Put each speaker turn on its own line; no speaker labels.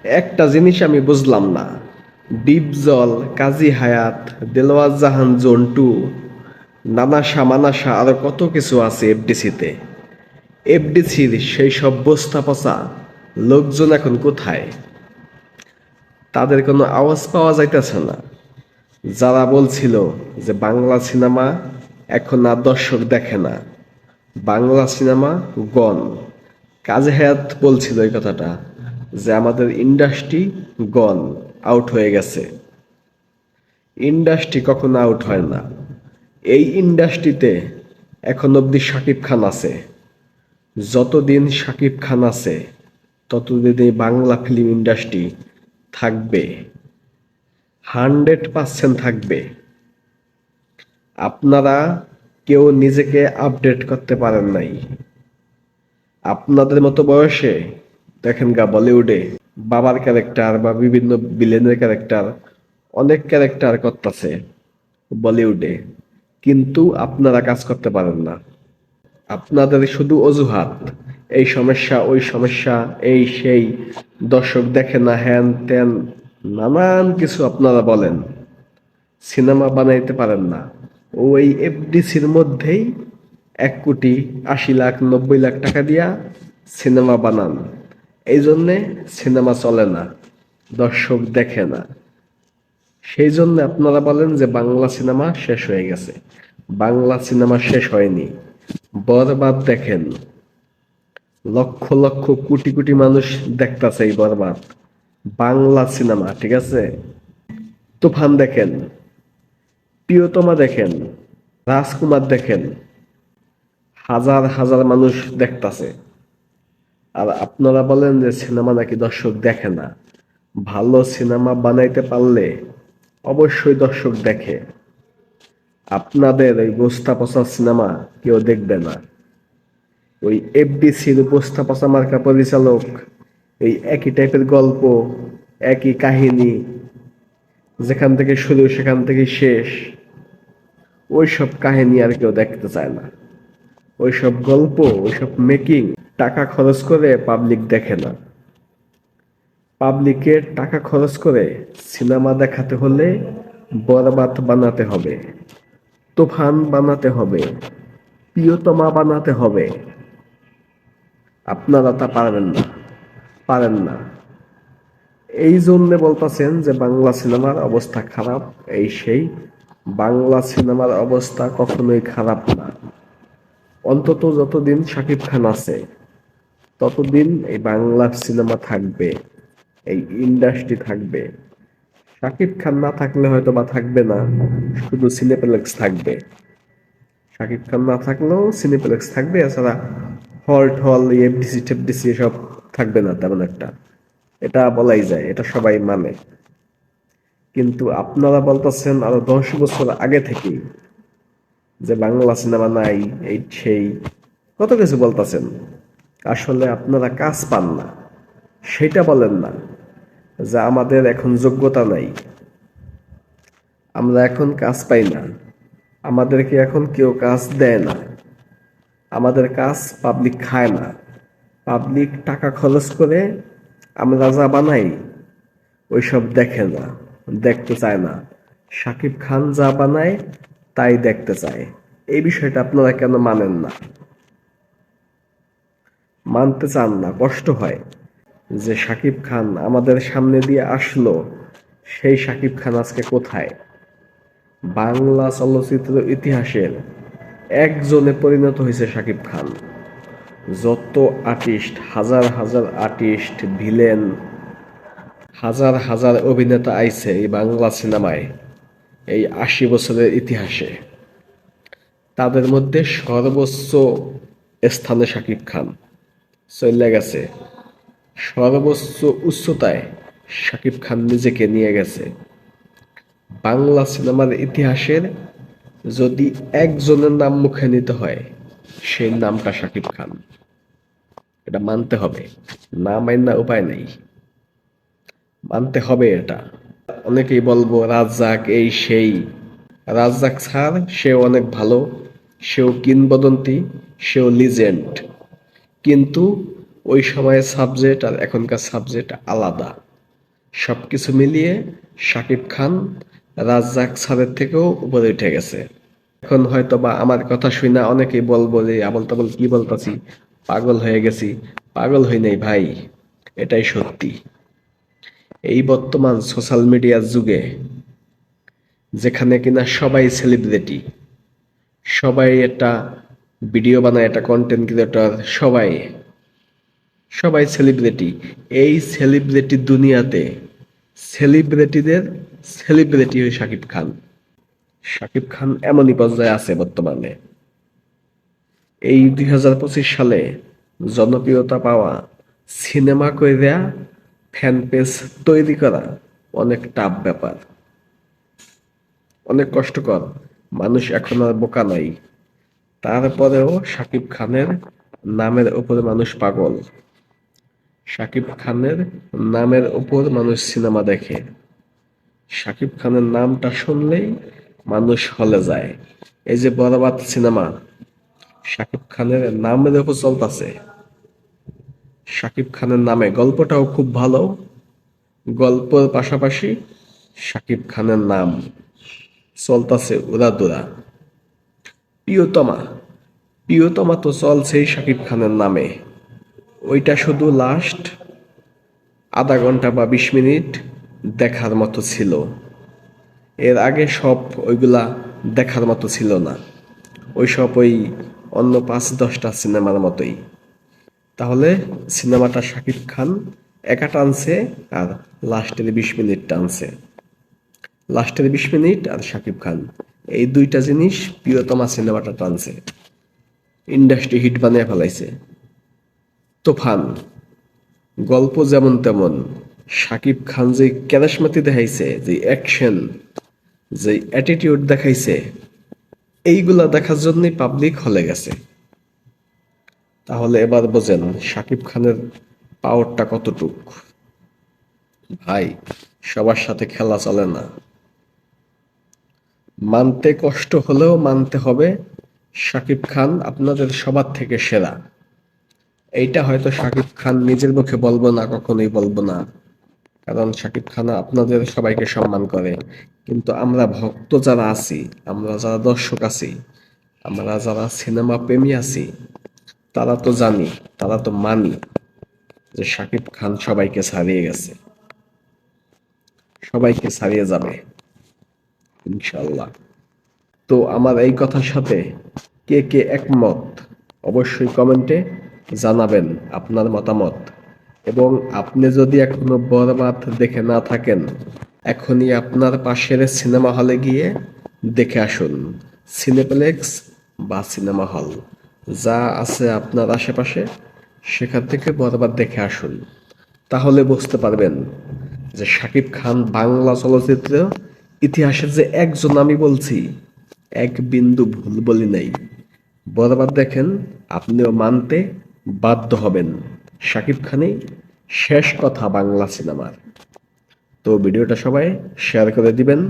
একটা জিনিস আমি বুঝলাম না, ডিপজল, কাজী হায়াত, দেলোয়ার জাহান জন্টু, নানাশা মানাশা আরো কত কিছু আছে এফডিসিতে। এফডিসির সেই সব বস্তা পচা লোকজন এখন কোথায়? তাদের কোনো আওয়াজ পাওয়া যাইতেছে না। যারা বলছিল যে বাংলা সিনেমা এখন আর দর্শক দেখে না, বাংলা সিনেমা গন। কাজী হায়াত বলছিল এই কথাটা, যে আমাদের ইন্ডাস্ট্রি গন, আউট হয়ে গেছে। ইন্ডাস্ট্রি কখনো আউট হয় না। এই ইন্ডাস্ট্রিতে এখন অবধি শাকিব খান আছে। যতদিন শাকিব খান আছে ততদিন এই বাংলা ফিল্ম ইন্ডাস্ট্রি থাকবে, 100% থাকবে। আপনারা কেউ নিজেকে আপডেট করতে পারেন নাই। আপনাদের মতো বয়সে দেখেন গা বলিউডে বাবার ক্যারেক্টার বা বিভিন্ন ভিলেনের ক্যারেক্টার, অনেক ক্যারেক্টার করতেছে বলিউডে, কিন্তু আপনারা কাজ করতে পারেন না। আপনাদের শুধু অজুহাত, এই সমস্যা ওই সমস্যা, এই সেই, দর্শক দেখে না, হ্যান ত্যান, নানান কিছু আপনারা বলেন। সিনেমা বানাইতে পারেন না। ওই এফডিসির মধ্যেই 1,80,00,000 90 লাখ টাকা দিয়া সিনেমা বানান। এই জন্যে সিনেমা চলে না, দর্শক দেখে না। সেই জন্য আপনারা বলেন যে বাংলা সিনেমা শেষ হয়ে গেছে। বাংলা সিনেমা শেষ হয়নি। বরবাদ দেখেন, লক্ষ লক্ষ কোটি কোটি মানুষ দেখতাছে এই বরবাদ, বাংলা সিনেমা, ঠিক আছে? তুফান দেখেন, প্রিয়তমা দেখেন, রাজকুমার দেখেন, হাজার হাজার মানুষ দেখতাছে। আর আপনারা বলেন যে সিনেমা নাকি দর্শক দেখে না। ভালো সিনেমা বানাইতে পারলে অবশ্যই দর্শক দেখে। আপনাদের ওই বস্তা পচা সিনেমা কেউ দেখবে না। ওই এফডিসির বস্তা পচা মার্কা পরিচালক, এই একই টাইপের গল্প, একই কাহিনী, যেখান থেকে শুরু সেখান থেকে শেষ, ওইসব কাহিনী আর কেউ দেখতে চায় না। ওইসব গল্প, ওইসব মেকিং, টাকা খরচ করে পাবলিক দেখে না। পাবলিকের টাকা খরচ করে সিনেমা দেখাতে হলে বরবাদ বানাতে হবে, তুফান বানাতে হবে, প্রিয়তমা বানাতে হবে। আপনারা তা পারবেন না, পারেন না। এই জন্যে বলতেছেন যে বাংলা সিনেমার অবস্থা খারাপ, এই সেই। বাংলা সিনেমার অবস্থা কখনোই খারাপ না। অন্তত যতদিন শাকিব খান আছে ততদিন এই বাংলা সিনেমা থাকবে, এই ইন্ডাস্ট্রি থাকবে। শাকিব খান না থাকলে হয়তো বা থাকবে না, শুধু সিনেপ্লেক্স থাকবে। শাকিব খান না থাকলেও সিনেপ্লেক্স থাকবে, এছাড়া হল টল, এফডিসি টেফডিসি সব থাকবে না তেমন একটা। এটা বলাই যায়, এটা সবাই মানে। কিন্তু আপনারা বলতেছেন আরো 10 বছর আগে থেকেই যে বাংলা সিনেমা নাই, এই সেই, কত কিছু বলতেছেন। আসলে আপনারা কাজ পান না, সেটা বলেন না যে আমাদের এখন যোগ্যতা নাই, আমরা এখন কাজ পাই না, আমাদেরকে এখন কেউ কাজ দেয় না, আমাদের কাজ পাবলিক খায় না। পাবলিক টাকা খরচ করে আমরা যা বানাই ওইসব দেখে না, দেখতে চায় না। শাকিব খান যা বানায় তাই দেখতে চায়। এই বিষয়টা আপনারা কেন মানেন না? মানতে চান না, কষ্ট হয় যে শাকিব খান আমাদের সামনে দিয়ে আসলো, সেই শাকিব খান আজকে কোথায়? বাংলা চলচ্চিত্র ইতিহাসের একজনে পরিণত হয়েছে শাকিব খান। যত আর্টিস্ট, হাজার হাজার আর্টিস্ট, ভিলেন, হাজার হাজার অভিনেতা আইছে এই বাংলা সিনেমায় এই 80 বছরের ইতিহাসে, তাদের মধ্যে সর্বোচ্চ স্থানে শাকিব খান চলে গেছে। সর্বোচ্চ উচ্চতায় শাকিব খান নিজেকে নিয়ে গেছে। বাংলা সিনেমার ইতিহাসের যদি একজনের নাম মুখে নিতে হয়, সেই নামটা শাকিব খান। এটা মানতে হবে, না মাইনা উপায় নেই, মানতে হবে এটা। অনেকেই বলবো রাজ্জাক, এই সেই। রাজ্জাক স্যার, সেও অনেক ভালো, সেও কিংবদন্তি, সেও লিজেন্ড। কিন্তু ওই সময়ের সাবজেক্ট আর এখনকার সাবজেক্ট আলাদা। সবকিছু মিলিয়ে শাকিব খান রাজ্জাক স্যারের থেকেও উপরে উঠে গেছে। এখন হয়তো বা আমার কথা শুনে অনেকেই বলবো যে আবল তাবল কি বলতাছি, পাগল হয়ে গেছি। পাগল হই নাই ভাই, এটাই সত্যি। এই বর্তমান সোশ্যাল মিডিয়ার যুগে, যেখানে কিনা সবাই সেলিব্রিটি, সবাই একটা ভিডিও বানায়, একটা কন্টেন্ট ক্রিয়েটর, সবাই সবাই সেলিব্রিটি। এই সেলিব্রিটি দুনিয়াতে সেলিব্রিটিদের সেলিব্রিটি হয়ে শাকিব খান। শাকিব খান এমনই পর্যায়ে আছে বর্তমানে। এই 2025 সালে জনপ্রিয়তা পাওয়া, সিনেমা কইরা ফ্যান পেজ তৈরি করা অনেক টাফ ব্যাপার, অনেক কষ্টকর। মানুষ এখন আর বোকা নাই। তারপরেও শাকিব খানের নামের উপরে মানুষ পাগল। শাকিব খানের নামের উপর মানুষ সিনেমা দেখে। শাকিব খানের নামটা শুনলেই মানুষ হলে যায়। এই যে বরবাদ সিনেমা শাকিব খানের নামের উপর চলতেছে, শাকিব খানের নামে গল্পটাও খুব ভালো, গল্পের পাশাপাশি শাকিব খানের নাম চলতেছে উড়াদুরা। প্রিয়তমা, প্রিয়তমা তো চলছেই শাকিব খানের নামে। ওইটা শুধু লাস্ট আধা ঘন্টা বা 20 মিনিট দেখার মতো ছিল। এর আগে সব ওইগুলা দেখার মতো ছিল না। ওইসব ওই অন্য 5-10টা সিনেমার মতোই। তাহলে সিনেমাটা শাকিব খান একা টানছে, আর লাস্টের 20 মিনিট টানছে। লাস্টের 20 মিনিট আর শাকিব খান, এই দুইটা জিনিস প্রিয়তমা সিনেমাটা টানছে, ইন্ডাস্ট্রি হিট বানিয়ে ফেলাইছে। তুফান, গল্প যেমন তেমন, শাকিব খান যে ক্যারিশমাতি দেখাইছে, যে অ্যাকশন, যে অ্যাটিটিউড দেখাইছে, এইগুলা দেখার জন্যই পাবলিক হলে গেছে। তাহলে এবার বোঝেন শাকিব খানের পাওয়ারটা কতটুক। ভাই, সবার সাথে খেলা চলে না। মানতে কষ্ট হলেও মানতে হবে, শাকিব খান আপনাদের সবার থেকে সেরা। এইটা হয়তো শাকিব খান নিজের মুখে বলবো না, কখনোই বলবো না, কারণ শাকিব খান আপনাদের সবাইকে সম্মান করে। কিন্তু আমরা ভক্ত যারা আছি, আমরা যারা দর্শক আছি, আমরা যারা সিনেমা প্রেমী আছি, তারা তো জানি, তারা তো মানি যে শাকিব খান সবাইকে ছাড়িয়ে গেছে, সবাইকে ছাড়িয়ে যাবে ইনশাল্লাহ। তো আমার এই কথার সাথে কে কে একমত অবশ্যই কমেন্টে জানাবেন আপনার মতামত। এবং আপনি যদি এখনো বরবাদ দেখে না থাকেন, এখনই আপনার পাশের সিনেমা হলে গিয়ে দেখে আসুন। সিনেপ্লেক্স বা সিনেমা হল যা আছে আপনার আশেপাশে, সেখান থেকে বরবাদ দেখে আসুন। তাহলে বুঝতে পারবেন যে শাকিব খান বাংলা চলচ্চিত্র ইতিহাসের যে একজন, আমি বলছি এক বিন্দু ভুল বলি নাই। বরবাদ দেখেন, আপনিও মানতে বাধ্য হবেন শাকিব খানই শেষ কথা বাংলা সিনেমার। তো ভিডিওটা সবাই শেয়ার করে দিবেন।